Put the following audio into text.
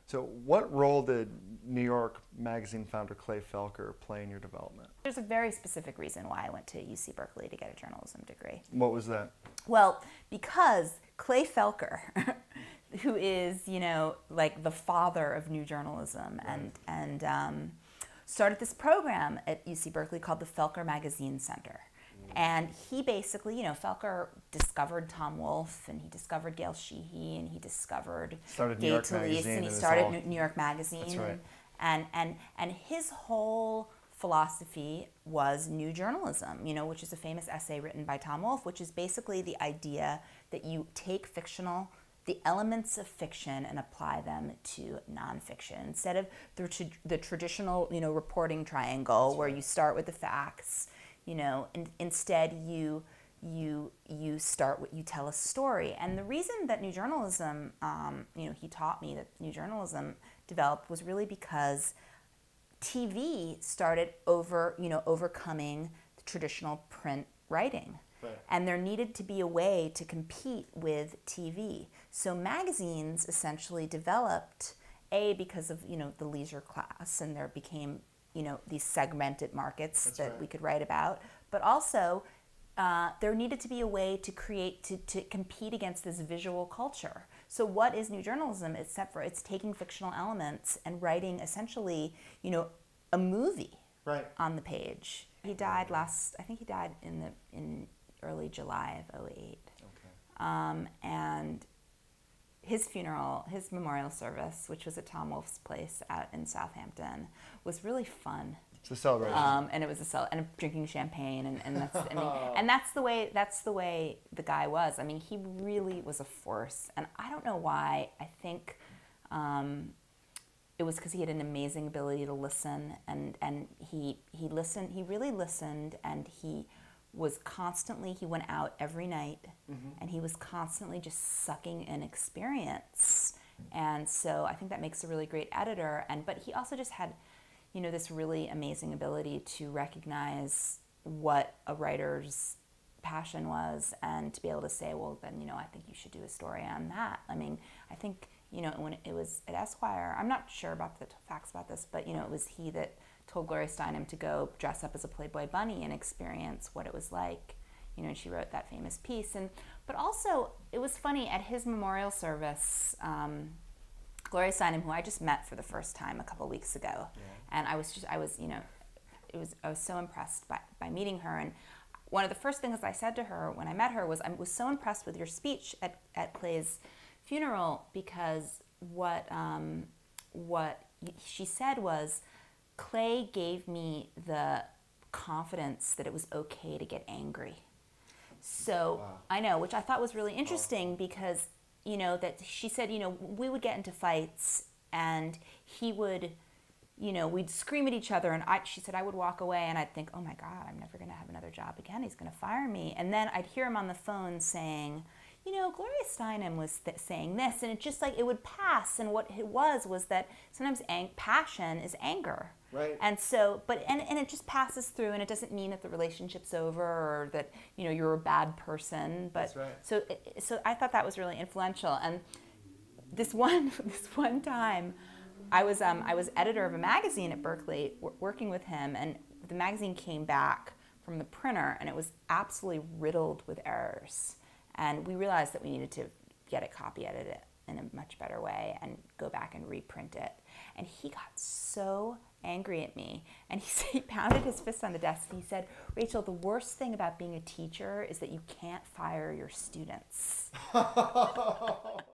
So what role did New York Magazine founder Clay Felker play in your development? There's a very specific reason why I went to UC Berkeley to get a journalism degree. What was that? Well, because Clay Felker, who is, you know, like the father of new journalism, and started this program at UC Berkeley called the Felker Magazine Center. And he basically, you know, Felker discovered Tom Wolfe, and he discovered Gail Sheehy, and he discovered New York Magazine, and he and started New York Magazine. That's right. And his whole philosophy was new journalism, you know, which is a famous essay written by Tom Wolfe, which is basically the idea that you take the elements of fiction and apply them to nonfiction instead of the traditional, you know, reporting triangle. That's where right. You start with the facts, you know, and instead you start what you tell a story. And the reason that new journalism, you know, he taught me that new journalism developed was really because TV started overcoming the traditional print writing. Right. And there needed to be a way to compete with TV. So magazines essentially developed, because of, you know, the leisure class, and there became, you know, these segmented markets That's that right. we could write about, but also there needed to be a way to compete against this visual culture. So what is new journalism except for it's taking fictional elements and writing essentially, you know, a movie right. on the page. He died I think he died in early July of '08. Okay. And his funeral, his memorial service, which was at Tom Wolfe's place out in Southampton, was really fun. It's a celebration. And it was and drinking champagne, and that's and that's the way the guy was. I mean, he really was a force, and I don't know why. I think it was because he had an amazing ability to listen, and he listened. He really listened, and he went out every night, and he was constantly just sucking in experience. And so I think that makes a really great editor. But he also just had, you know, this really amazing ability to recognize what a writer's passion was, and to be able to say, well, then, you know, I think you should do a story on that. I mean, I think, you know, when it was at Esquire, I'm not sure about the facts about this, but, you know, it was he that told Gloria Steinem to go dress up as a Playboy bunny and experience what it was like. You know, and she wrote that famous piece. But also, it was funny, at his memorial service, Gloria Steinem, who I just met for the first time a couple weeks ago, and I was so impressed by meeting her. And one of the first things I said to her when I met her was, I was so impressed with your speech at Clay's funeral, because what she said was, Clay gave me the confidence that it was okay to get angry. So wow. I know, which I thought was really interesting, because, you know, that she said, you know, we would get into fights, and he would, you know, we'd scream at each other, and she said I would walk away, and I'd think, oh my God, I'm never going to have another job again. He's going to fire me. And then I'd hear him on the phone saying, you know, Gloria Steinem was saying this, and it just like, it would pass. And what it was that sometimes passion is anger. Right. And so, and it just passes through, and it doesn't mean that the relationship's over, or that, you know, you're a bad person. But that's right. So I thought that was really influential. And this one time, I was editor of a magazine at Berkeley, working with him, and the magazine came back from the printer, and it was absolutely riddled with errors. And we realized that we needed to get it copy edited in a much better way and go back and reprint it. And he got so angry at me, and he pounded his fist on the desk, and he said, Rachel, the worst thing about being a teacher is that you can't fire your students.